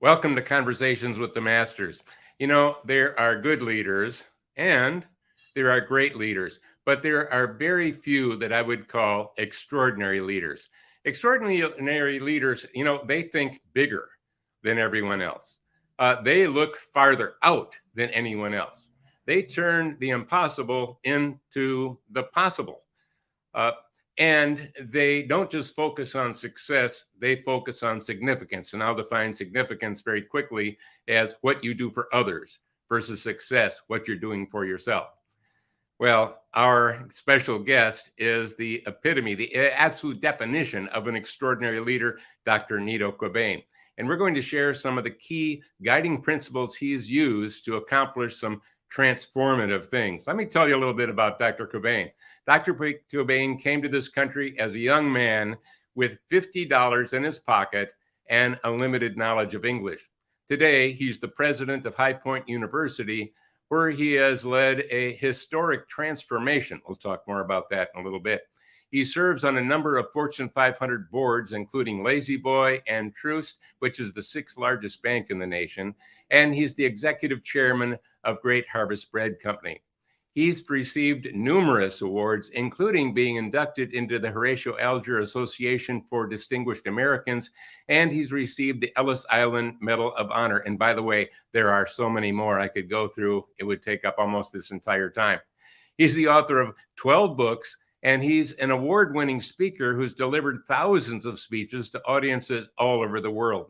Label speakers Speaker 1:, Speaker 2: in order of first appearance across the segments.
Speaker 1: Welcome to Conversations with the Masters. You know, there are good leaders and there are great leaders, but there are very few that I would call extraordinary leaders. Extraordinary leaders, they think bigger than everyone else. They look farther out than anyone else. They turn the impossible into the possible. Uh, and they don't just focus on success, they focus on significance. And I'll define significance very quickly as what you do for others versus success, what you're doing for yourself. Well, our special guest is the epitome, the absolute definition of an extraordinary leader, Dr. Nido Qubein. And we're going to share some of the key guiding principles he's used to accomplish some transformative things. Let me tell you a little bit about Dr. Qubein. Dr. Qubein came to this country as a young man with $50 in his pocket and a limited knowledge of English. Today, he's the president of High Point University, where he has led a historic transformation. We'll talk more about that in a little bit. He serves on a number of Fortune 500 boards, including La-Z-Boy and Trust, which is the sixth largest bank in the nation. And he's the executive chairman of Great Harvest Bread Company. He's received numerous awards, including being inducted into the Horatio Alger Association for Distinguished Americans, and he's received the Ellis Island Medal of Honor. And by the way, there are so many more I could go through. It would take up almost this entire time. He's the author of 12 books, and he's an award-winning speaker who's delivered thousands of speeches to audiences all over the world.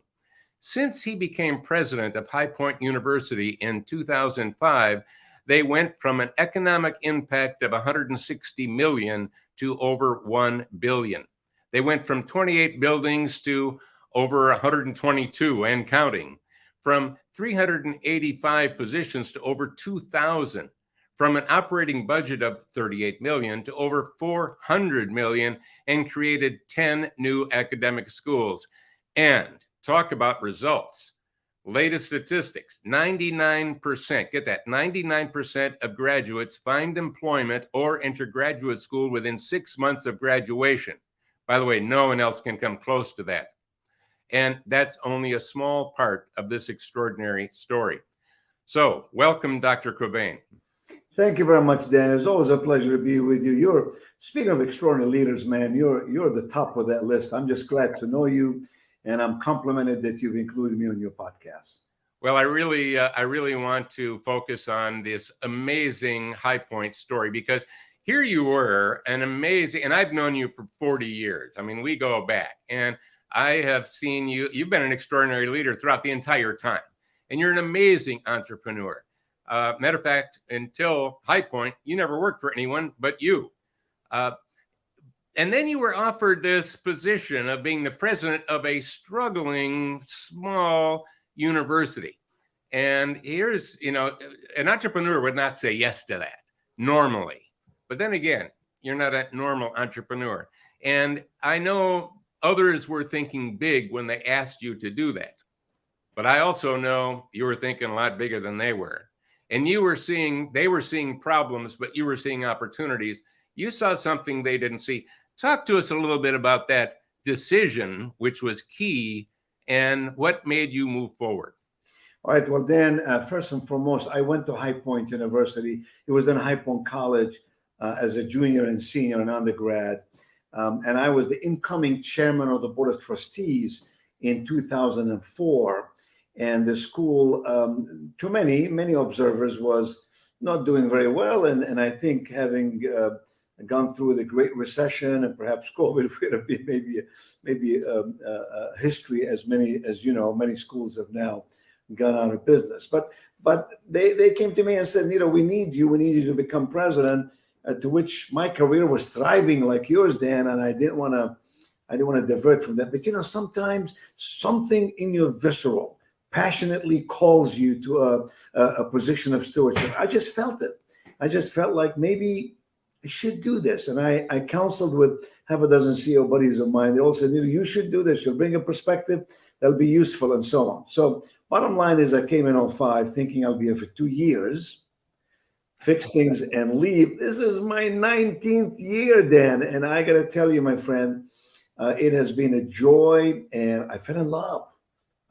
Speaker 1: Since he became president of High Point University in 2005, they went from an economic impact of 160 million to over 1 billion. They went from 28 buildings to over 122 and counting, from 385 positions to over 2,000, from an operating budget of 38 million to over 400 million, and created 10 new academic schools. And talk about results. Latest statistics, 99%, get that, 99% of graduates find employment or enter graduate school within 6 months of graduation. By the way, no one else can come close to that. And that's only a small part of this extraordinary story. So welcome, Dr. Qubein.
Speaker 2: Thank you very much, Dan. It's always a pleasure to be with you. You're, speaking of extraordinary leaders, man, you're the top of that list. I'm just glad to know you. And I'm complimented that you've included me on your podcast.
Speaker 1: Well, I really want to focus on this amazing High Point story, because here you were, an amazing, and I've known you for 40 years. I mean, we go back, and I have seen you. You've been an extraordinary leader throughout the entire time, and you're an amazing entrepreneur. Matter of fact, until High Point, you never worked for anyone but you. And then you were offered this position of being the president of a struggling small university. And here's, an entrepreneur would not say yes to that normally. But then again, you're not a normal entrepreneur. And I know others were thinking big when they asked you to do that. But I also know you were thinking a lot bigger than they were. And they were seeing problems, but you were seeing opportunities. You saw something they didn't see. Talk to us a little bit about that decision, which was key, and what made you move forward.
Speaker 2: All right. Well, Dan, first and foremost, I went to High Point University. It was in High Point College as a junior and senior and undergrad. And I was the incoming chairman of the Board of Trustees in 2004. And the school, to many observers, was not doing very well. And I think having gone through the Great Recession and perhaps COVID would have been maybe a history, as many schools have now gone out of business. But they came to me and said, we need you to become president. To which my career was thriving like yours, Dan, and I didn't want to divert from that. But sometimes something in your visceral passionately calls you to a position of stewardship. I just felt it. I just felt like maybe I should do this. And I counseled with half a dozen CEO buddies of mine. They all said, you should do this. You'll bring a perspective that'll be useful and so on. So bottom line is I came in 2005 thinking I'll be here for 2 years, fix things and leave. This is my 19th year, Dan. And I got to tell you, my friend, it has been a joy, and I fell in love.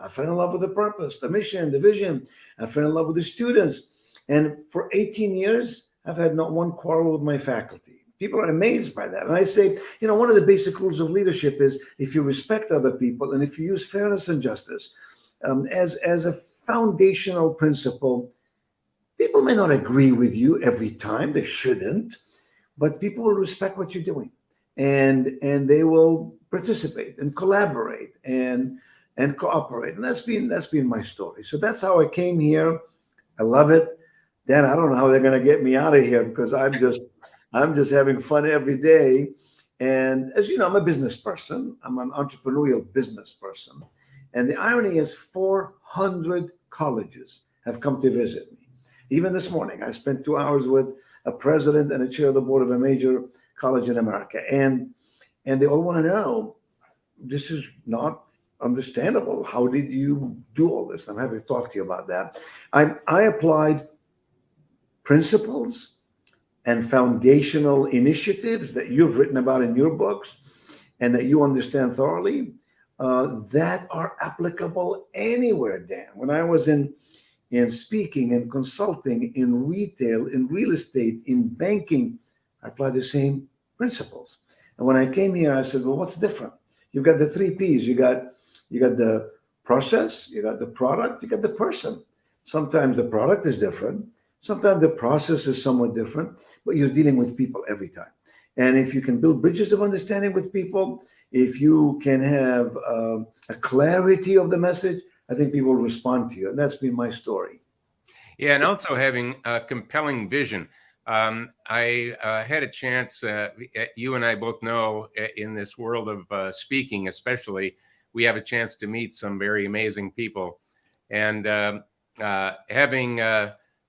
Speaker 2: I fell in love with the purpose, the mission, the vision. I fell in love with the students. And for 18 years, I've had not one quarrel with my faculty. People are amazed by that. And I say, one of the basic rules of leadership is if you respect other people and if you use fairness and justice as a foundational principle, people may not agree with you every time. They shouldn't, but people will respect what you're doing, and they will participate and collaborate and cooperate. And that's been my story. So that's how I came here. I love it. Dan, I don't know how they're going to get me out of here because I'm just having fun every day. And as you know, I'm a business person. I'm an entrepreneurial business person. And the irony is 400 colleges have come to visit me. Even this morning, I spent 2 hours with a president and a chair of the board of a major college in America. And they all want to know, this is not understandable. How did you do all this? I'm happy to talk to you about that. I applied principles and foundational initiatives that you've written about in your books and that you understand thoroughly that are applicable anywhere, Dan. When I was in speaking and consulting, in retail, in real estate, in banking, I applied the same principles. And when I came here, I said, well, what's different? You've got the 3 Ps. You got the process, you got the product, you got the person. Sometimes the product is different. Sometimes the process is somewhat different, but you're dealing with people every time. And if you can build bridges of understanding with people, if you can have a clarity of the message, I think people will respond to you. And that's been my story.
Speaker 1: Yeah, and also having a compelling vision. I had a chance, you and I both know in this world of speaking, especially, we have a chance to meet some very amazing people. And having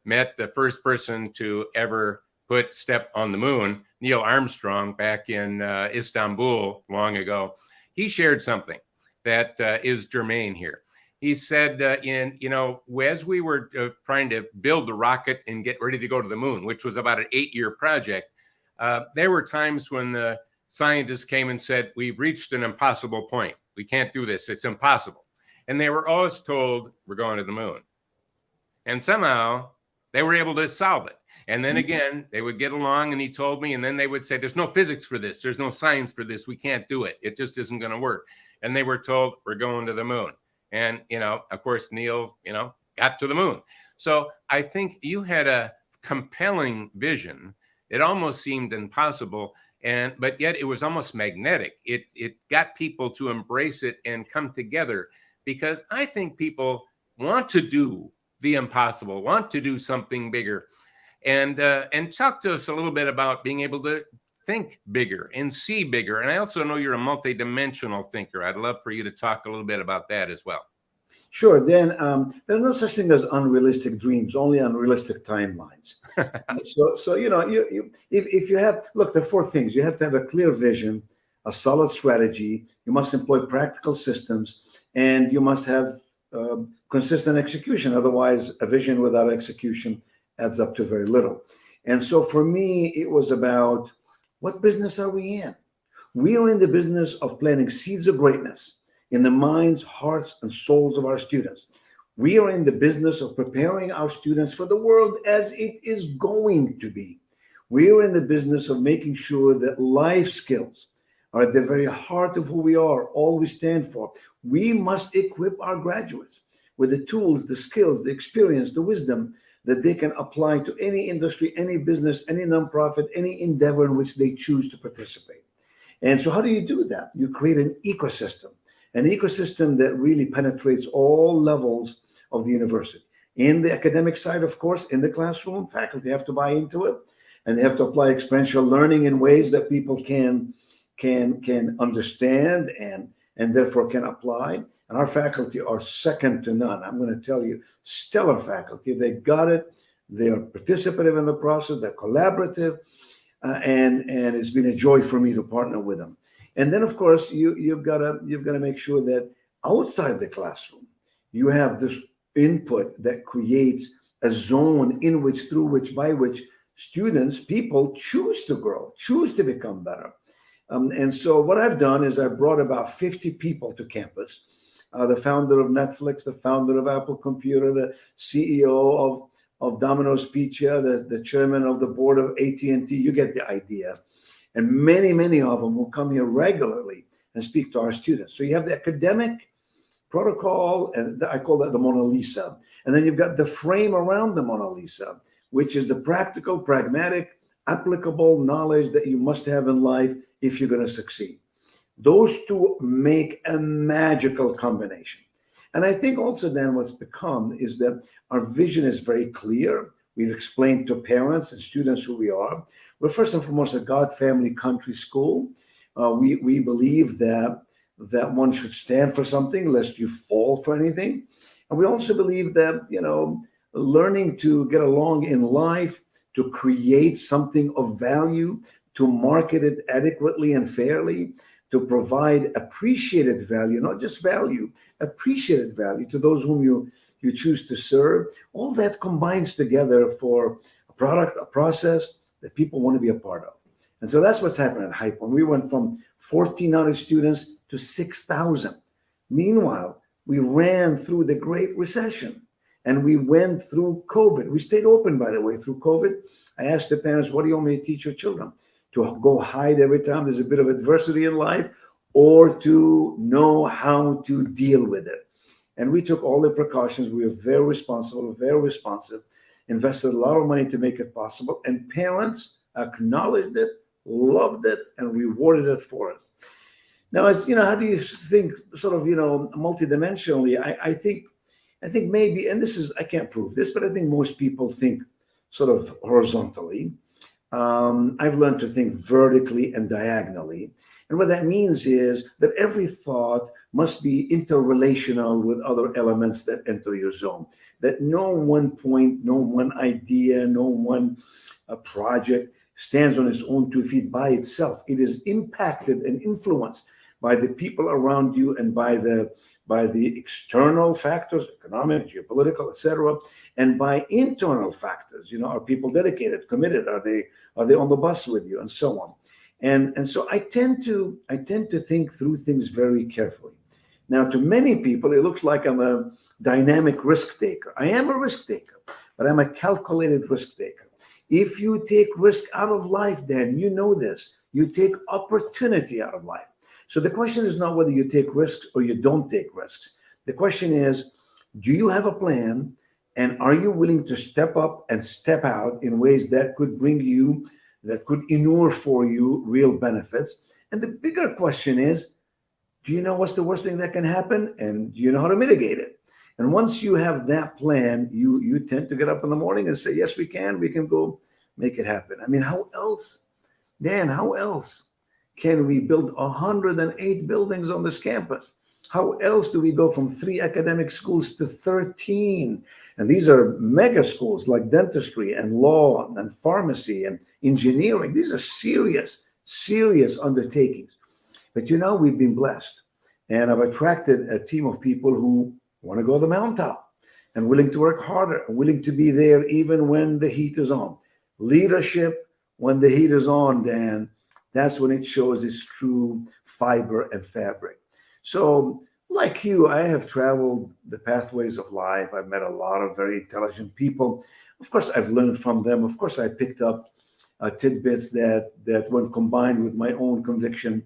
Speaker 1: met the first person to ever step on the moon, Neil Armstrong, back in Istanbul long ago, he shared something that is germane here. He said, as we were trying to build the rocket and get ready to go to the moon, which was about an 8-year project, there were times when the scientists came and said, we've reached an impossible point. We can't do this. It's impossible. And they were always told, we're going to the moon. And somehow they were able to solve it. And then again, they would get along and he told me, and then they would say, there's no physics for this. There's no science for this. We can't do it. It just isn't going to work. And they were told, we're going to the moon. And, of course, Neil, got to the moon. So I think you had a compelling vision. It almost seemed impossible. But yet it was almost magnetic. It got people to embrace it and come together, because I think people want to do the impossible, want to do something bigger. And talk to us a little bit about being able to think bigger and see bigger. And I also know you're a multidimensional thinker. I'd love for you to talk a little bit about that as well.
Speaker 2: Sure. Then there's no such thing as unrealistic dreams, only unrealistic timelines. So if you have, look, there are 4 things. You have to have a clear vision, a solid strategy. You must employ practical systems, and you must have consistent execution. Otherwise, a vision without execution adds up to very little. And so for me, it was about, what business are we in? We are in the business of planting seeds of greatness in the minds, hearts, and souls of our students. We are in the business of preparing our students for the world as it is going to be. We are in the business of making sure that life skills are at the very heart of who we are, all we stand for. We must equip our graduates with the tools, the skills, the experience, the wisdom that they can apply to any industry, any business, any nonprofit, any endeavor in which they choose to participate. And so how do you do that? You create an ecosystem that really penetrates all levels of the university. In the academic side, of course, in the classroom, faculty have to buy into it, and they have to apply experiential learning in ways that people can understand and therefore can apply. And our faculty are second to none. I'm going to tell you, stellar faculty. They got it. They are participative in the process. They're collaborative, and it's been a joy for me to partner with them. And then, of course, you've got to make sure that outside the classroom, you have this input that creates a zone in which, through which, by which students, people choose to grow, choose to become better. And so what I've done is I brought about 50 people to campus the founder of Netflix, the founder of Apple Computer, the CEO of Domino's Pizza, the chairman of the board of AT&T. You get the idea. And many, many of them will come here regularly and speak to our students. So you have the academic protocol, and I call that the Mona Lisa. And then you've got the frame around the Mona Lisa, which is the practical, pragmatic, applicable knowledge that you must have in life if you're going to succeed. Those two make a magical combination. And I think also then what's become is that our vision is very clear. We've explained to parents and students who we are. We're first and foremost a God family country school. We believe that one should stand for something lest you fall for anything. And we also believe that, learning to get along in life, to create something of value, to market it adequately and fairly, to provide appreciated value, not just value, appreciated value to those whom you choose to serve. All that combines together for a product, a process that people want to be a part of. And so that's what's happened at High Point. We went from 1,400 students to 6,000. Meanwhile, we ran through the Great Recession and we went through COVID. We stayed open, by the way, through COVID. I asked the parents, what do you want me to teach your children? To go hide every time there's a bit of adversity in life, or to know how to deal with it? And we took all the precautions. We were very responsible, very responsive, invested a lot of money to make it possible. And parents acknowledged it, loved it, and rewarded it for it. Now, as how do you think sort of, multidimensionally? I think maybe, and this is, I can't prove this, but I think most people think sort of horizontally. I've learned to think vertically and diagonally. And what that means is that every thought must be interrelational with other elements that enter your zone. That no one point, no one idea, no one project stands on its own 2 feet by itself. It is impacted and influenced by the people around you and by the external factors, economic, geopolitical, etc., and by internal factors. Are people dedicated, committed? Are they on the bus with you, and so on? And so I tend to think through things very carefully. Now, to many people, it looks like I'm a dynamic risk taker. I am a risk taker, but I'm a calculated risk taker. If you take risk out of life, then you know this. You take opportunity out of life. So the question is not whether you take risks or you don't take risks. The question is, do you have a plan, and are you willing to step up and step out in ways that could bring you, that could inure for you real benefits? And the bigger question is, do you know what's the worst thing that can happen? And do you know how to mitigate it? And once you have that plan, you tend to get up in the morning and say, yes, we can go make it happen. I mean, how else, Dan, how else can we build 108 buildings on this campus? How else do we go from 3 academic schools to 13? And these are mega schools like dentistry and law and pharmacy and engineering. These are serious, serious undertakings. But we've been blessed. And I've attracted a team of people who want to go to the mountaintop and willing to work harder and willing to be there even when the heat is on. Leadership, when the heat is on, Dan, that's when it shows its true fiber and fabric. So, like you, I have traveled the pathways of life. I've met a lot of very intelligent people. Of course, I've learned from them. Of course, I picked up tidbits that when combined with my own conviction,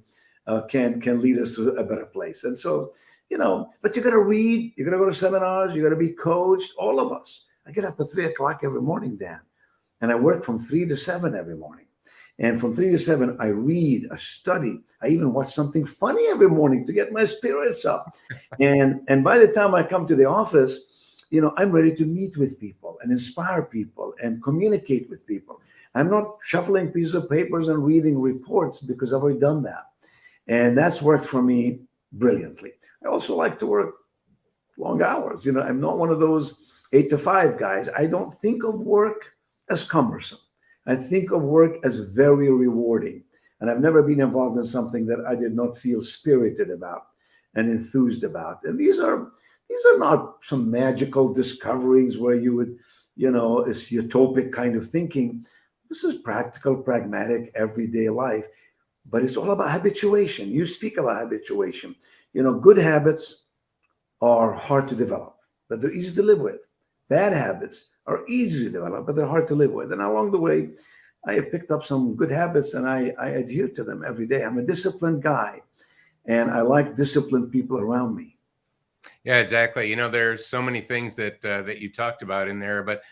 Speaker 2: can lead us to a better place. And so, but you got to read, you got to go to seminars, you got to be coached, all of us. I get up at 3 o'clock every morning, Dan, and I work from 3 to 7 every morning. And from 3 to 7, I read, I study. I even watch something funny every morning to get my spirits up. And by the time I come to the office, I'm ready to meet with people and inspire people and communicate with people. I'm not shuffling pieces of papers and reading reports because I've already done that. And that's worked for me brilliantly. I also like to work long hours. I'm not one of those 8 to 5 guys. I don't think of work as cumbersome. I think of work as very rewarding. And I've never been involved in something that I did not feel spirited about and enthused about. And these are not some magical discoveries where you would, it's utopic kind of thinking. This is practical, pragmatic, everyday life. But it's all about habituation. You speak about habituation. Good habits are hard to develop, but they're easy to live with. Bad habits are easy to develop, but they're hard to live with. And along the way, I have picked up some good habits and I adhere to them every day. I'm a disciplined guy and I like disciplined people around me.
Speaker 1: Yeah, exactly. There's so many things that you talked about in there, but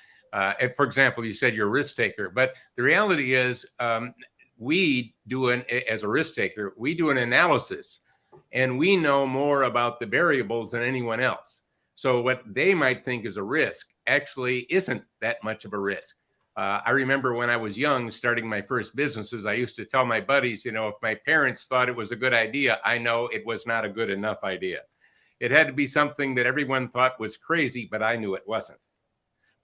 Speaker 1: for example, you said you're a risk taker, but the reality is, as a risk taker, we do an analysis, and we know more about the variables than anyone else. So what they might think is a risk actually isn't that much of a risk. I remember when I was young, starting my first businesses, I used to tell my buddies, if my parents thought it was a good idea, I know it was not a good enough idea. It had to be something that everyone thought was crazy, but I knew it wasn't,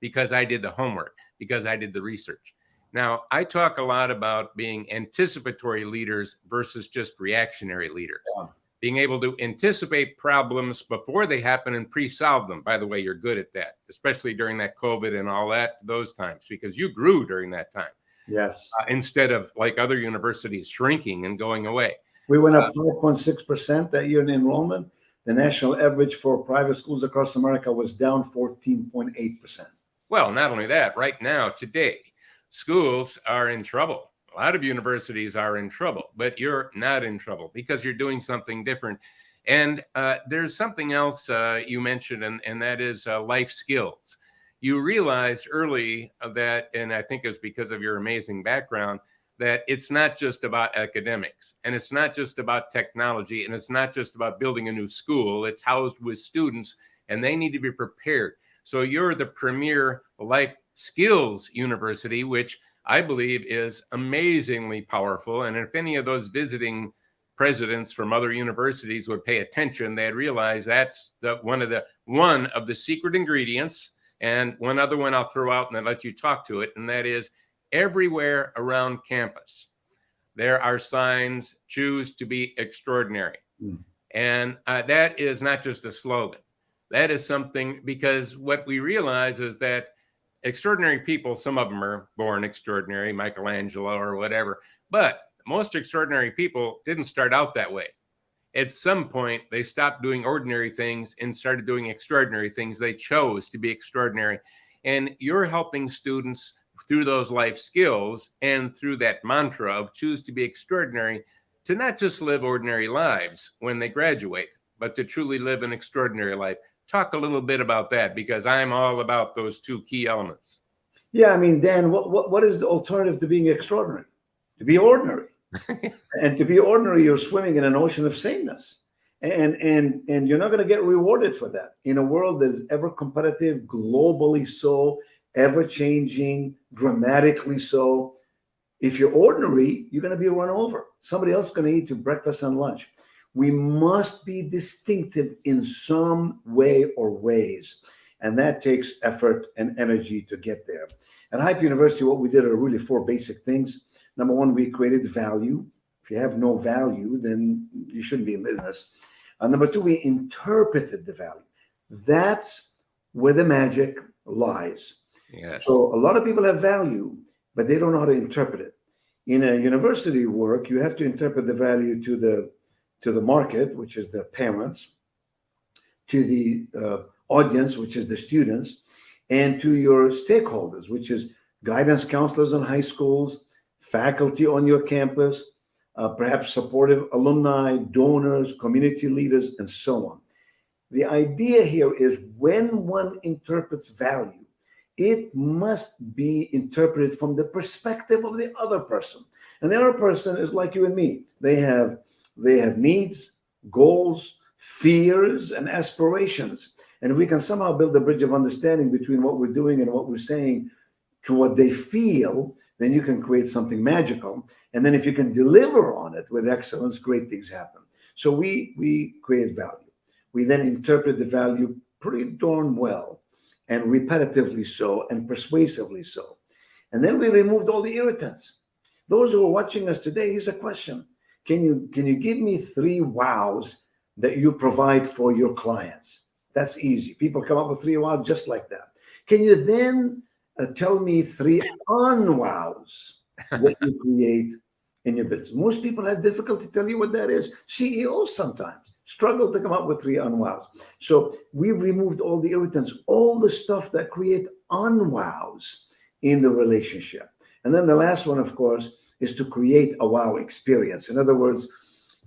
Speaker 1: because I did the homework, because I did the research. Now, I talk a lot about being anticipatory leaders versus just reactionary leaders.
Speaker 2: Yeah.
Speaker 1: Being able to anticipate problems before they happen and pre-solve them. By the way, you're good at that, especially during that COVID and all that, those times, because you grew during that time.
Speaker 2: Yes.
Speaker 1: Instead of, like other universities, shrinking and going away.
Speaker 2: We went up 5.6% that year in enrollment. The national average for private schools across America was down 14.8%.
Speaker 1: Well, not only that, right now, today, schools are in trouble. A lot of universities are in trouble, but you're not in trouble because you're doing something different. And there's something else you mentioned, and that is life skills. You realized early that, and I think it's because of your amazing background, that it's not just about academics, and it's not just about technology, and it's not just about building a new school. It's housed with students, and they need to be prepared. So you're the premier life skills university, which I believe is amazingly powerful. And if any of those visiting presidents from other universities would pay attention, they'd realize that's one of the secret ingredients. And one other one I'll throw out and then let you talk to it, and that is everywhere around campus, there are signs, choose to be extraordinary. And that is not just a slogan. That is something, because what we realize is that extraordinary people, some of them are born extraordinary, Michelangelo or whatever, but most extraordinary people didn't start out that way. At some point, they stopped doing ordinary things and started doing extraordinary things. They chose to be extraordinary. And you're helping students through those life skills and through that mantra of choose to be extraordinary, to not just live ordinary lives when they graduate, but to truly live an extraordinary life. Talk a little bit about that, because I'm all about those two key elements.
Speaker 2: Yeah, I mean, Dan, what is the alternative to being extraordinary? To be ordinary. And to be ordinary, you're swimming in an ocean of sameness. And you're not going to get rewarded for that in a world that is ever competitive, globally so, ever changing, dramatically so. If you're ordinary, you're going to be run over. Somebody else is going to eat your breakfast and lunch. We must be distinctive in some way or ways. And that takes effort and energy to get there. At Hype University, what we did are really 4 basic things. Number 1, we created value. If you have no value, then you shouldn't be in business. Number 2, we interpreted the value. That's where the magic lies.
Speaker 1: Yes.
Speaker 2: So a lot of people have value, but they don't know how to interpret it. In a university work, you have to interpret the value to the market, which is the parents, to the audience, which is the students, and to your stakeholders, which is guidance counselors in high schools, faculty on your campus, perhaps supportive alumni, donors, community leaders, and so on. The idea here is when one interprets value, it must be interpreted from the perspective of the other person. And the other person is like you and me. They have needs, goals, fears, and aspirations. And if we can somehow build a bridge of understanding between what we're doing and what we're saying to what they feel, then you can create something magical. And then if you can deliver on it with excellence, great things happen. So we create value. We then interpret the value pretty darn well, and repetitively so, and persuasively so. And then we removed all the irritants. Those who are watching us today, here's a question. Can you give me 3 wows that you provide for your clients? That's easy. People come up with 3 wows just like that. Can you then tell me 3 unwows that you create in your business? Most people have difficulty telling you what that is. CEOs sometimes. struggled to come up with 3 unwows. So we've removed all the irritants, all the stuff that create unwows in the relationship. And then the last one, of course, is to create a wow experience. In other words,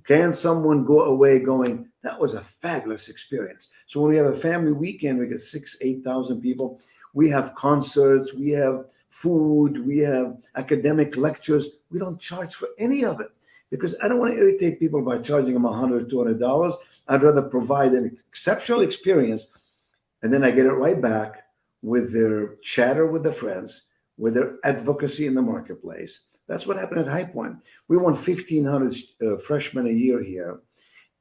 Speaker 2: can someone go away going, that was a fabulous experience? So when we have a family weekend, we get 8,000 people. We have concerts, we have food, we have academic lectures. We don't charge for any of it because I don't want to irritate people by charging them $100, $200. I'd rather provide an exceptional experience, and then I get it right back with their chatter with their friends, with their advocacy in the marketplace. That's what happened at High Point. We won 1,500 freshmen a year here,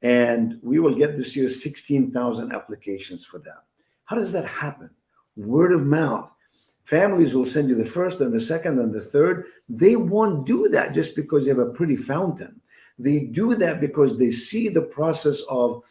Speaker 2: and we will get this year 16,000 applications for them. How does that happen? Word of mouth. Families will send you the first and the second and the third. They won't do that just because you have a pretty fountain. They do that because they see the process of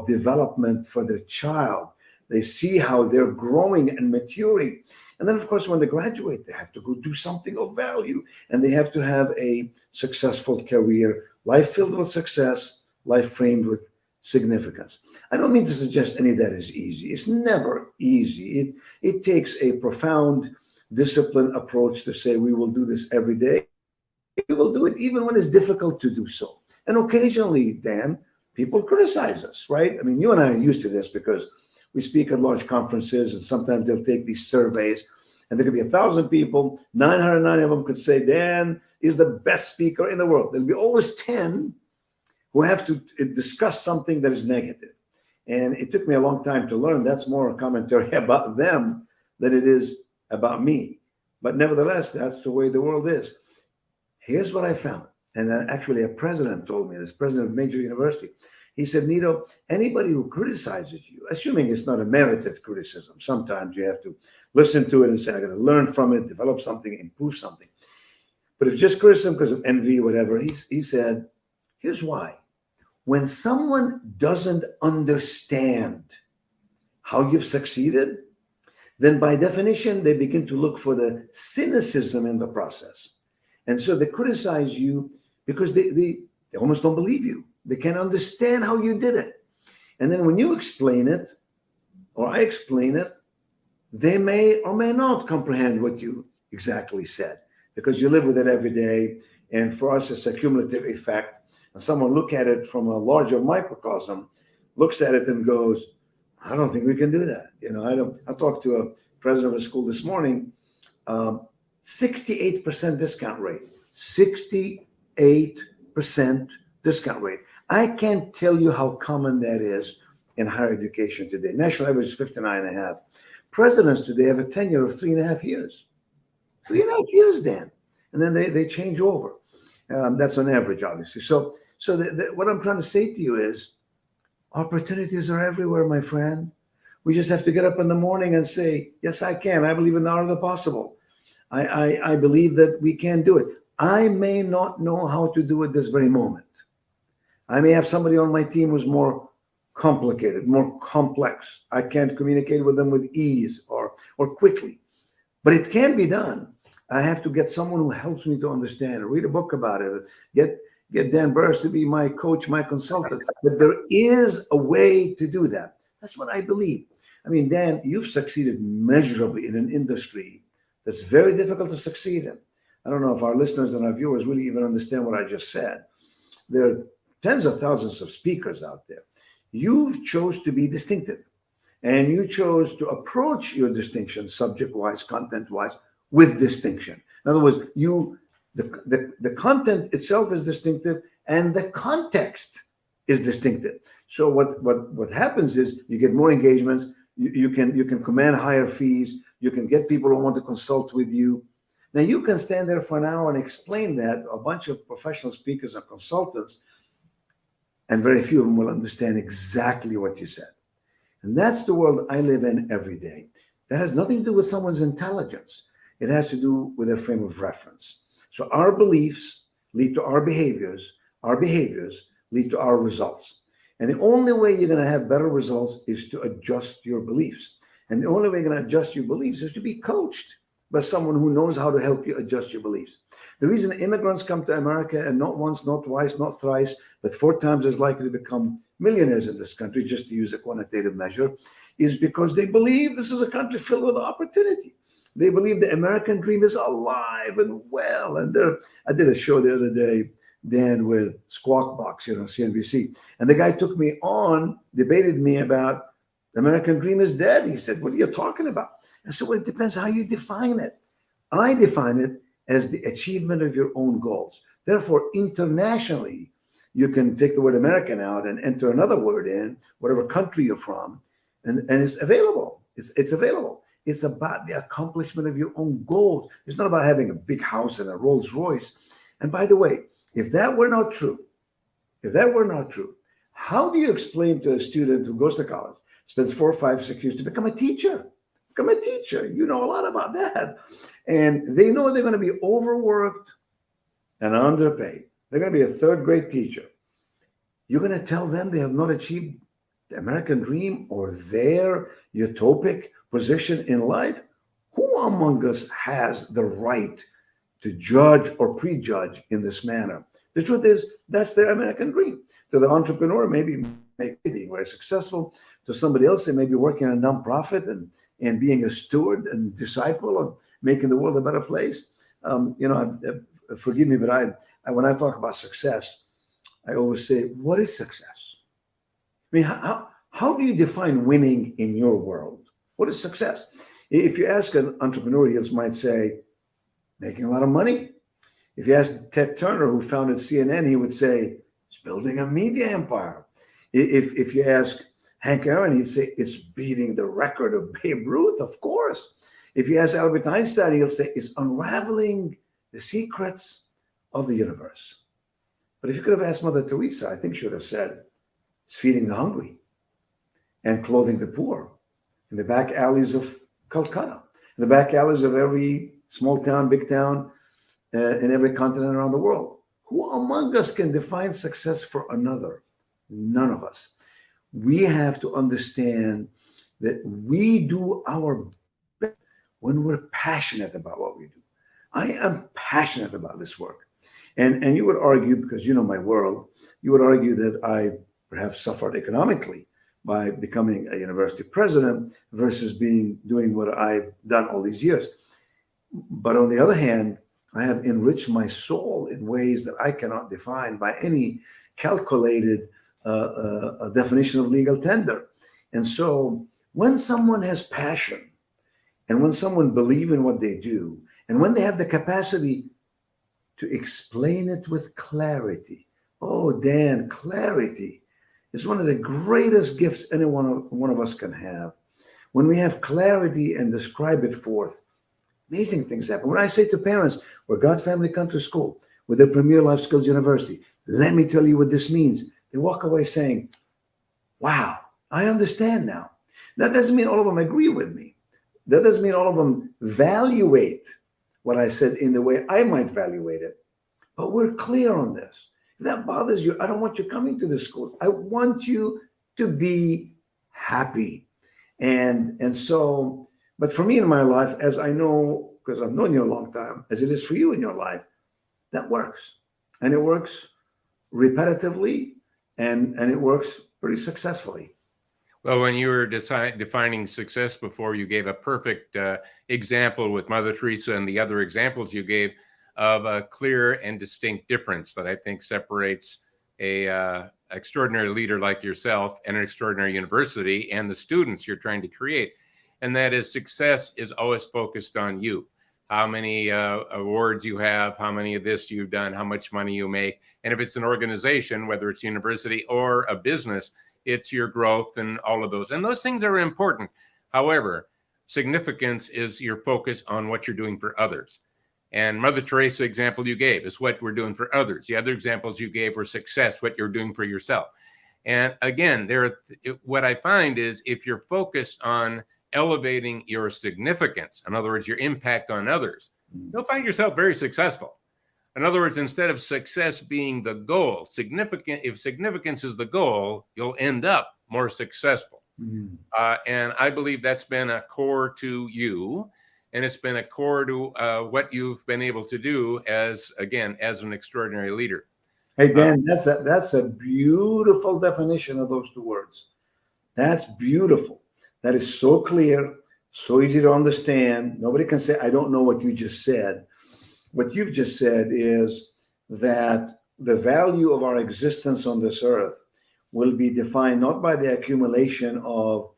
Speaker 2: development for their child. They see how they're growing and maturing. And then, of course, when they graduate, they have to go do something of value, and they have to have a successful career, life filled with success, life framed with significance. I don't mean to suggest any of that is easy. It's never easy. It takes a profound, disciplined approach to say we will do this every day. We will do it even when it's difficult to do so. And occasionally, Dan, people criticize us, right? I mean, you and I are used to this because we speak at large conferences, and sometimes they'll take these surveys, and there could be 1,000 people. 909 of them could say Dan is the best speaker in the world. There'll be always 10 who have to discuss something that is negative. And it took me a long time to learn that's more a commentary about them than it is about me. But nevertheless, that's the way the world is. Here's what I found. And actually, a president told me this, president of a major university. He said, Nido, anybody who criticizes you, assuming it's not a merited criticism, sometimes you have to listen to it and say, I got to learn from it, develop something, improve something. But if just criticism because of envy, whatever, he said, here's why. When someone doesn't understand how you've succeeded, then by definition, they begin to look for the cynicism in the process. And so they criticize you because they almost don't believe you. They can't understand how you did it. And then when you explain it, or I explain it, they may or may not comprehend what you exactly said because you live with it every day. And for us, it's a cumulative effect. And someone look at it from a larger microcosm, looks at it and goes, I don't think we can do that. You know, I talked to a president of a school this morning, 68% discount rate, 68% discount rate. I can't tell you how common that is in higher education today. National average is 59.5. Presidents today have a tenure of 3.5 years. 3.5 years, Dan. And then they change over. That's on average, obviously. So what I'm trying to say to you is opportunities are everywhere, my friend. We just have to get up in the morning and say, yes, I can. I believe in the art of the possible. I believe that we can do it. I may not know how to do it this very moment. I may have somebody on my team who's more complicated, more complex. I can't communicate with them with ease or quickly, but it can be done. I have to get someone who helps me to understand, read a book about it, get Dan Burrus to be my coach, my consultant. But there is a way to do that. That's what I believe. I mean, Dan, you've succeeded measurably in an industry that's very difficult to succeed in. I don't know if our listeners and our viewers really even understand what I just said. There are tens of thousands of speakers out there. You've chose to be distinctive, and you chose to approach your distinction subject-wise, content-wise, with distinction. In other words, the content itself is distinctive, and the context is distinctive. So what happens is you get more engagements. You can command higher fees. You can get people who want to consult with you. Now you can stand there for an hour and explain that to a bunch of professional speakers and consultants, and very few of them will understand exactly what you said. And that's the world I live in every day. That has nothing to do with someone's intelligence. It has to do with their frame of reference. So our beliefs lead to our behaviors lead to our results. And the only way you're going to have better results is to adjust your beliefs. And the only way you're going to adjust your beliefs is to be coached but someone who knows how to help you adjust your beliefs. The reason immigrants come to America, and not once, not twice, not thrice, but 4 times as likely to become millionaires in this country, just to use a quantitative measure, is because they believe this is a country filled with opportunity. They believe the American dream is alive and well. And I did a show the other day, Dan, with Squawk Box, CNBC. And the guy took me on, debated me about the American dream is dead. He said, what are you talking about? I said, well, it depends how you define it. I define it as the achievement of your own goals. Therefore, internationally, you can take the word American out and enter another word in, whatever country you're from, and it's available. It's available. It's about the accomplishment of your own goals. It's not about having a big house and a Rolls Royce. And by the way, if that were not true, how do you explain to a student who goes to college, spends 4, 5, 6 years to become a teacher? Become a teacher. You know a lot about that. And they know they're going to be overworked and underpaid. They're going to be a third-grade teacher. You're going to tell them they have not achieved the American dream or their utopic position in life? Who among us has the right to judge or prejudge in this manner? The truth is, that's their American dream. To the entrepreneur, maybe being very successful. To somebody else, they may be working in a nonprofit and being a steward and disciple of making the world a better place. Forgive me, but when I talk about success, I always say, what is success? I mean, how do you define winning in your world? What is success? If you ask an entrepreneur, he might say, making a lot of money. If you ask Ted Turner, who founded CNN, he would say, it's building a media empire. If you ask Hank Aaron, he'd say, it's beating the record of Babe Ruth, of course. If you ask Albert Einstein, he'll say, it's unraveling the secrets of the universe. But if you could have asked Mother Teresa, I think she would have said, it's feeding the hungry and clothing the poor in the back alleys of Calcutta, in the back alleys of every small town, big town, in every continent around the world. Who among us can define success for another? None of us. We have to understand that we do our best when we're passionate about what we do. I am passionate about this work. And you would argue, because you know my world, you would argue that I perhaps suffered economically by becoming a university president versus doing what I've done all these years. But on the other hand, I have enriched my soul in ways that I cannot define by any calculated definition of legal tender. And so when someone has passion, and when someone believes in what they do, and when they have the capacity to explain it with clarity. Oh, Dan, clarity is one of the greatest gifts any one of us can have. When we have clarity and describe it forth, amazing things happen. When I say to parents, we're God Family Country School with a premier life skills university, let me tell you what this means. They walk away saying, wow, I understand now. That doesn't mean all of them agree with me. That doesn't mean all of them evaluate what I said in the way I might evaluate it. But we're clear on this. If that bothers you, I don't want you coming to this school. I want you to be happy. And so, but for me in my life, as I know, because I've known you a long time, as it is for you in your life, that works. And it works repetitively, and it works pretty successfully.
Speaker 1: Well, when you were defining success before, you gave a perfect example with Mother Teresa and the other examples you gave of a clear and distinct difference that I think separates a extraordinary leader like yourself and an extraordinary university and the students you're trying to create. And that is, success is always focused on you. How many awards you have, how many of this you've done, how much money you make. And if it's an organization, whether it's university or a business, it's your growth and all of those. And those things are important. However, significance is your focus on what you're doing for others. And Mother Teresa example you gave is what we're doing for others. The other examples you gave were success, what you're doing for yourself. And again, what I find is if you're focused on elevating your significance, in other words, your impact on others, you'll find yourself very successful. In other words, instead of success being the goal, if significance is the goal, you'll end up more successful. And I believe that's been a core to you. and it's been a core to what you've been able to do as an extraordinary leader.
Speaker 2: Hey, Dan, that's a beautiful definition of those two words. That's beautiful. That is so clear, so easy to understand. Nobody can say, I don't know what you just said. What you've just said is that the value of our existence on this earth will be defined not by the accumulation of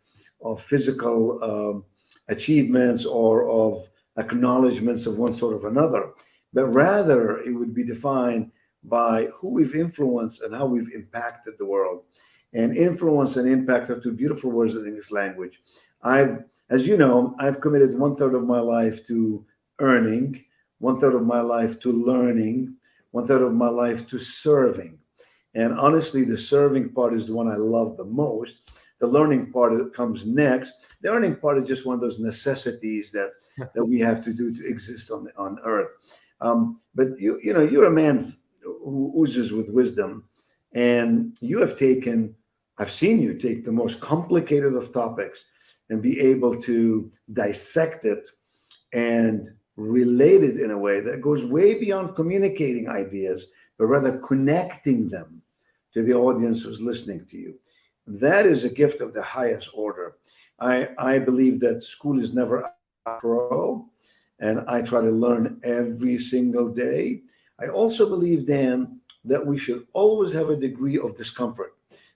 Speaker 2: physical achievements or of acknowledgments of one sort or another, but rather it would be defined by who we've influenced and how we've impacted the world. And influence and impact are two beautiful words in the English language. As you know, I've committed 1/3 of my life to earning, 1/3 of my life to learning, 1/3 of my life to serving. And honestly, the serving part is the one I love the most. The learning part comes next. The earning part is just one of those necessities that we have to do to exist on earth. But you're a man who oozes with wisdom, and you have I've seen you take the most complicated of topics and be able to dissect it and relate it in a way that goes way beyond communicating ideas, but rather connecting them to the audience who's listening to you. That is a gift of the highest order. I believe that school is never a pro, and I try to learn every single day. I also believe, Dan, that we should always have a degree of discomfort,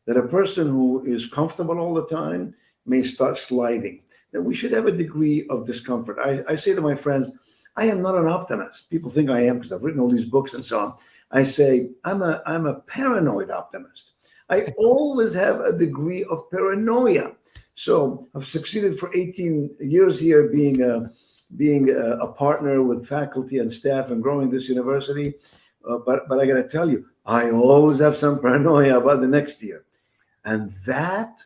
Speaker 2: that a person who is comfortable all the time may start sliding, that we should have a degree of discomfort. I say to my friends, I am not an optimist. People think I am because I've written all these books and so on. I say, I'm a paranoid optimist. I always have a degree of paranoia. So I've succeeded for 18 years here being a partner with faculty and staff and growing this university. But I got to tell you, I always have some paranoia about the next year. And that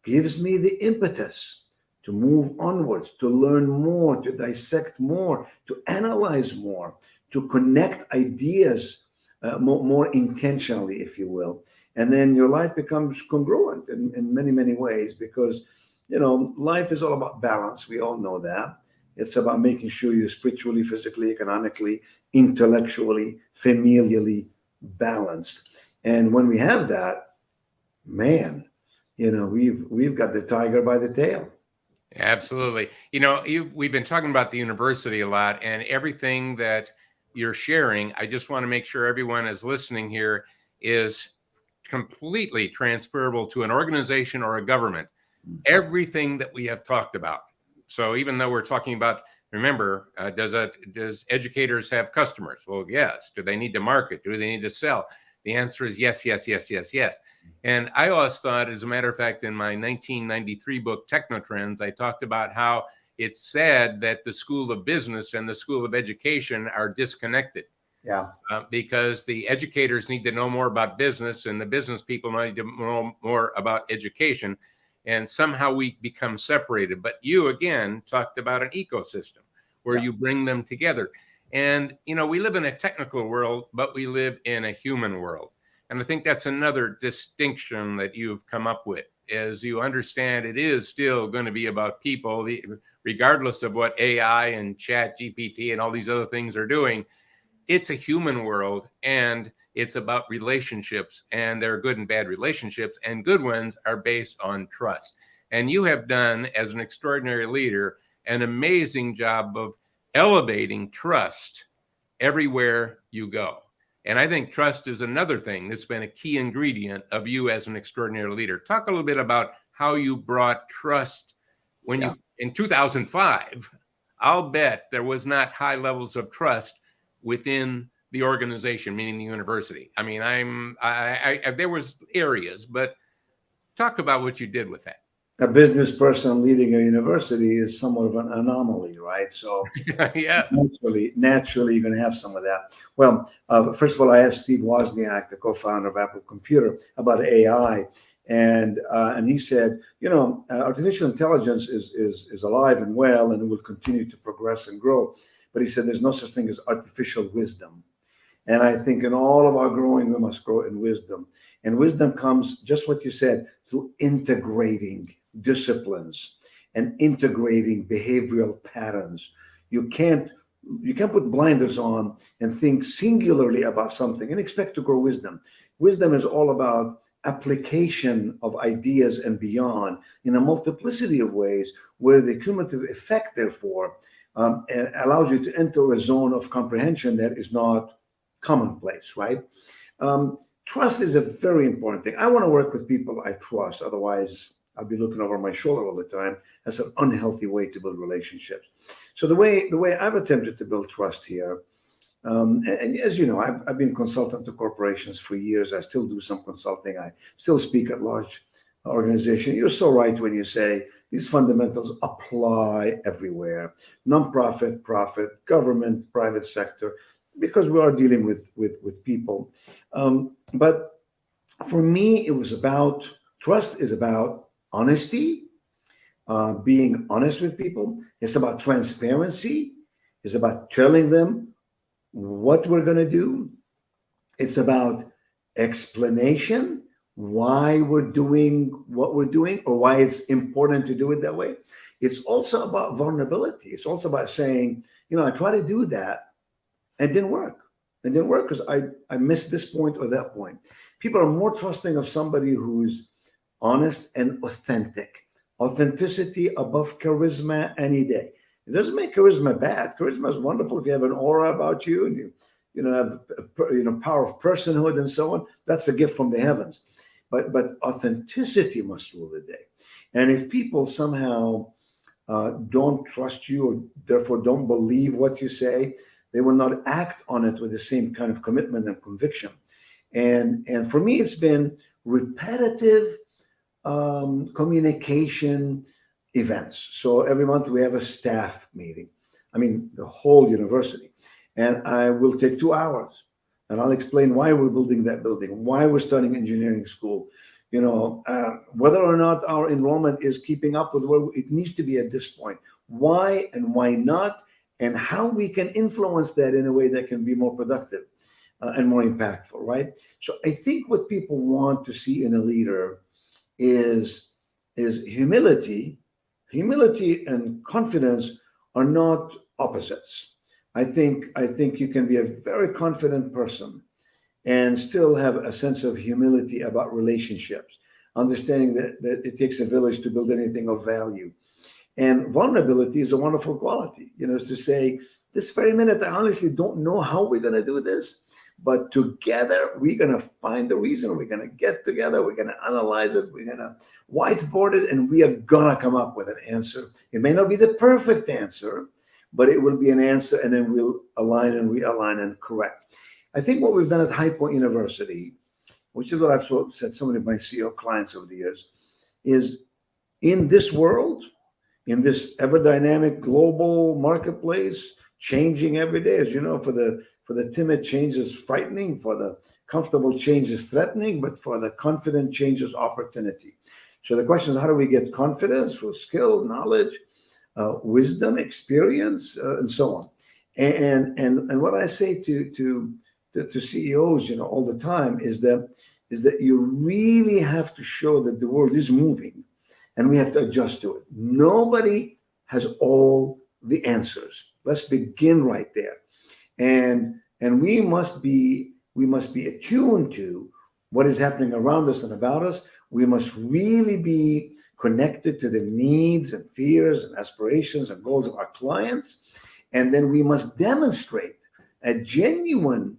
Speaker 2: gives me the impetus to move onwards, to learn more, to dissect more, to analyze more, to connect ideas more intentionally, if you will. And then your life becomes congruent in many, many ways, because, life is all about balance. We all know that. It's about making sure you're spiritually, physically, economically, intellectually, familially balanced. And when we have that, man, we've got the tiger by the tail.
Speaker 1: Absolutely. We've been talking about the university a lot, and everything that you're sharing, I just want to make sure everyone is listening here is completely transferable to an organization or a government. Everything that we have talked about. So even though we're talking about, remember, does educators have customers? Well, yes. Do they need to market? Do they need to sell? The answer is yes, yes, yes, yes, yes. And I always thought, as a matter of fact, in my 1993 book, Technotrends, I talked about how it's sad that the School of Business and the School of Education are disconnected.
Speaker 2: Yeah.
Speaker 1: Because the educators need to know more about business, and the business people need to know more about education. And somehow we become separated. But you, again, talked about an ecosystem where you bring them together. And, we live in a technical world, but we live in a human world. And I think that's another distinction that you've come up with, as you understand it is still going to be about people, regardless of what AI and Chat GPT and all these other things are doing. It's a human world, and it's about relationships, and there are good and bad relationships, and good ones are based on trust. And you have done, as an extraordinary leader, an amazing job of elevating trust everywhere you go. And I think trust is another thing that's been a key ingredient of you as an extraordinary leader. Talk a little bit about how you brought trust when you, in 2005, I'll bet there was not high levels of trust within the organization, meaning the university. I mean, there was areas, but talk about what you did with that.
Speaker 2: A business person leading a university is somewhat of an anomaly, right? So
Speaker 1: yeah,
Speaker 2: naturally, you're going to have some of that. Well, first of all, I asked Steve Wozniak, the co-founder of Apple Computer, about AI, and he said, artificial intelligence is alive and well, and it will continue to progress and grow. But he said there's no such thing as artificial wisdom. And I think in all of our growing, we must grow in wisdom. And wisdom comes, just what you said, through integrating disciplines and integrating behavioral patterns. You can't put blinders on and think singularly about something and expect to grow wisdom. Wisdom is all about application of ideas and beyond in a multiplicity of ways, where the cumulative effect, therefore, allows you to enter a zone of comprehension that is not commonplace, right? Trust is a very important thing. I want to work with people I trust. Otherwise, I'll be looking over my shoulder all the time. That's an unhealthy way to build relationships. So the way I've attempted to build trust here, and as you know, I've been consultant to corporations for years. I still do some consulting. I still speak at large organizations. You're so right when you say these fundamentals apply everywhere: nonprofit, profit, government, private sector, because we are dealing with people. But for me, it was about trust is about honesty, being honest with people. It's about transparency. It's about telling them what we're going to do. It's about explanation, why we're doing what we're doing, or why it's important to do it that way. It's also about vulnerability. It's also about saying, I try to do that and it didn't work. It didn't work because I missed this point or that point. People are more trusting of somebody who's honest and authentic. Authenticity above charisma any day. It doesn't make charisma bad. Charisma is wonderful if you have an aura about you and you have power of personhood and so on. That's a gift from the heavens. But authenticity must rule the day. And if people somehow don't trust you, or therefore don't believe what you say, they will not act on it with the same kind of commitment and conviction. And for me, it's been repetitive communication events. So every month we have a staff meeting. I mean, the whole university. And I will take 2 hours and I'll explain why we're building that building, why we're starting engineering school, whether or not our enrollment is keeping up with where it needs to be at this point, why and why not, and how we can influence that in a way that can be more productive and more impactful, right? So I think what people want to see in a leader is humility. Humility and confidence are not opposites. I think you can be a very confident person and still have a sense of humility about relationships, understanding that it takes a village to build anything of value. And vulnerability is a wonderful quality, is to say, this very minute, I honestly don't know how we're going to do this, but together we're going to find the reason. We're going to get together. We're going to analyze it. We're going to whiteboard it, and we are going to come up with an answer. It may not be the perfect answer, but it will be an answer, and then we'll align and realign and correct. I think what we've done at High Point University, which is what I've said so many of my CEO clients over the years, is in this world, in this ever dynamic global marketplace, changing every day, as you know, for the timid, change is frightening, for the comfortable, change is threatening, but for the confident, change is opportunity. So the question is, how do we get confidence through skill, knowledge, wisdom, experience, and so on? And what I say to CEOs, all the time is that you really have to show that the world is moving, and we have to adjust to it. Nobody has all the answers. Let's begin right there. And we must be attuned to what is happening around us and about us. We must really be connected to the needs and fears and aspirations and goals of our clients. And then we must demonstrate a genuine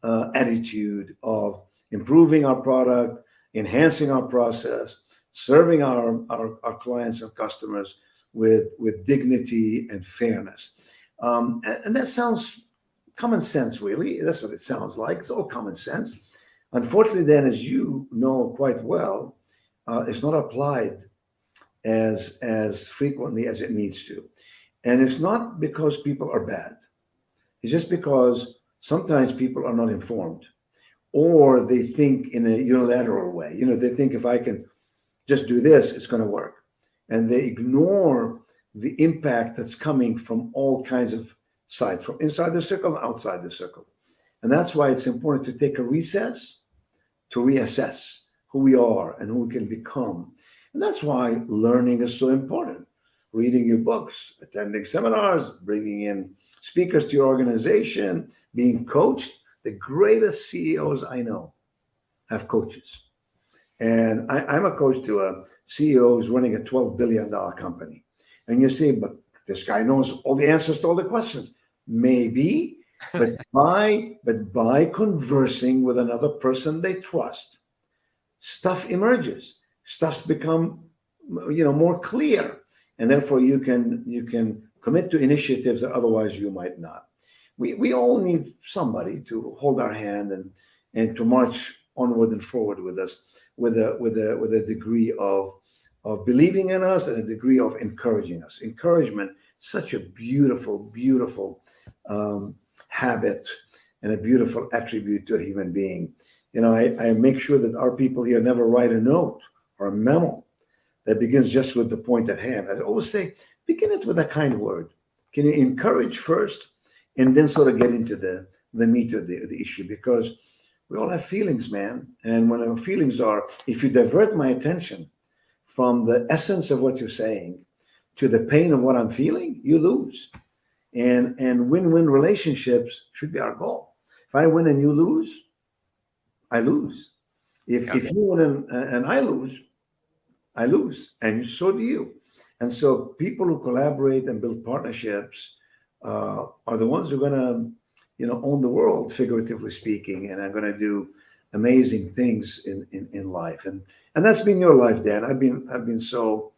Speaker 2: attitude of improving our product, enhancing our process, serving our clients and customers with dignity and fairness. And that sounds common sense, really. That's what it sounds like. It's all common sense. Unfortunately, then, as you know quite well, it's not applied as frequently as it needs to. And it's not because people are bad. It's just because sometimes people are not informed, or they think in a unilateral way. They think if I can just do this, it's going to work. And they ignore the impact that's coming from all kinds of sides, from inside the circle and outside the circle. And that's why it's important to take a recess to reassess who we are and who we can become. And that's why learning is so important. reading your books, attending seminars, bringing in speakers to your organization, being coached. The greatest CEOs I know have coaches. And I'm a coach to a CEO who's running a $12 billion company. And you say, but this guy knows all the answers to all the questions. Maybe, but by conversing with another person they trust, stuff emerges. Stuff's become, more clear. And therefore you can commit to initiatives that otherwise you might not. We all need somebody to hold our hand and to march onward and forward with us with a degree of believing in us and a degree of encouraging us. Encouragement, such a beautiful habit and a beautiful attribute to a human being. I make sure that our people here never write a note or a memo that begins just with the point at hand. I always say, begin it with a kind word. Can you encourage first and then sort of get into the meat of the issue? Because we all have feelings, man. And when our feelings are, if you divert my attention from the essence of what you're saying to the pain of what I'm feeling, you lose. And win-win relationships should be our goal. If I win and you lose, I lose. If you win and I lose, and so do you. And so people who collaborate and build partnerships are the ones who are going to, own the world, figuratively speaking, and are going to do amazing things in life. And that's been your life, Dan. I've been so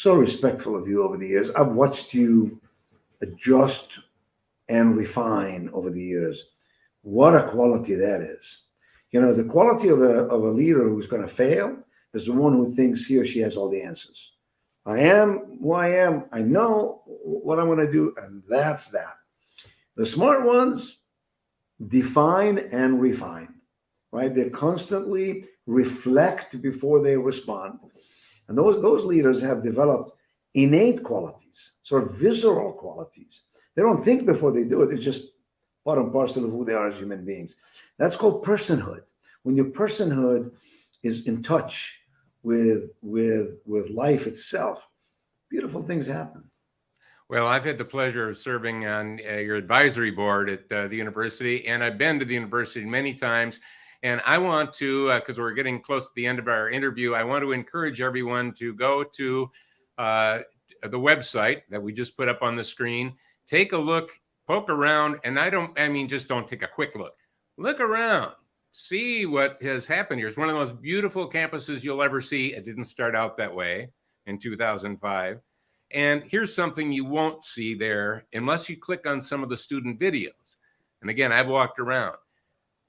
Speaker 2: respectful of you over the years. I've watched you adjust and refine over the years. What a quality that is. The quality of a leader who's going to fail is the one who thinks he or she has all the answers. I am who I am. I know what I'm going to do, and that's that. The smart ones define and refine, right? They constantly reflect before they respond. And those leaders have developed innate qualities, sort of visceral qualities. They don't think before they do it. It's just part and parcel of who they are as human beings. That's called personhood. When your personhood is in touch with life itself, beautiful things happen.
Speaker 1: Well, I've had the pleasure of serving on your advisory board at the university, and I've been to the university many times. And I want to, because we're getting close to the end of our interview, I want to encourage everyone to go to the website that we just put up on the screen. Take a look, poke around, and just don't take a quick look. Look around. See what has happened here. It's one of the most beautiful campuses you'll ever see. It didn't start out that way in 2005. And here's something you won't see there unless you click on some of the student videos. And again, I've walked around.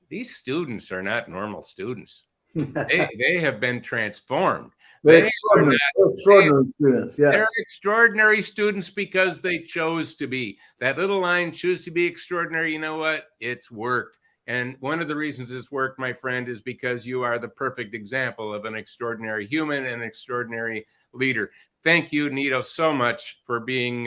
Speaker 1: These students are not normal students. They have been transformed.
Speaker 2: They're extraordinary students. Yes.
Speaker 1: They're extraordinary students because they chose to be. That little line, choose to be extraordinary. You know what? It's worked. And one of the reasons it's worked, my friend, is because you are the perfect example of an extraordinary human and an extraordinary leader. Thank you, Nido, so much for being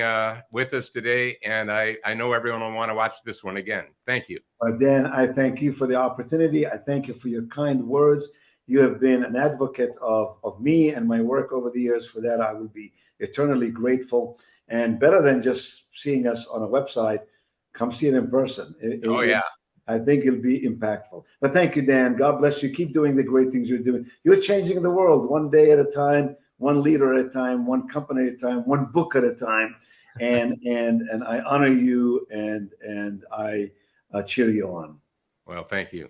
Speaker 1: with us today. And I know everyone will want to watch this one again. Thank you.
Speaker 2: Dan, I thank you for the opportunity. I thank you for your kind words. You have been an advocate of me and my work over the years. For that, I will be eternally grateful. And better than just seeing us on a website, come see it in person. I think it'll be impactful. But thank you, Dan. God bless you. Keep doing the great things you're doing. You're changing the world one day at a time, one leader at a time, one company at a time, one book at a time. And I honor you and I cheer you on.
Speaker 1: Well, thank you.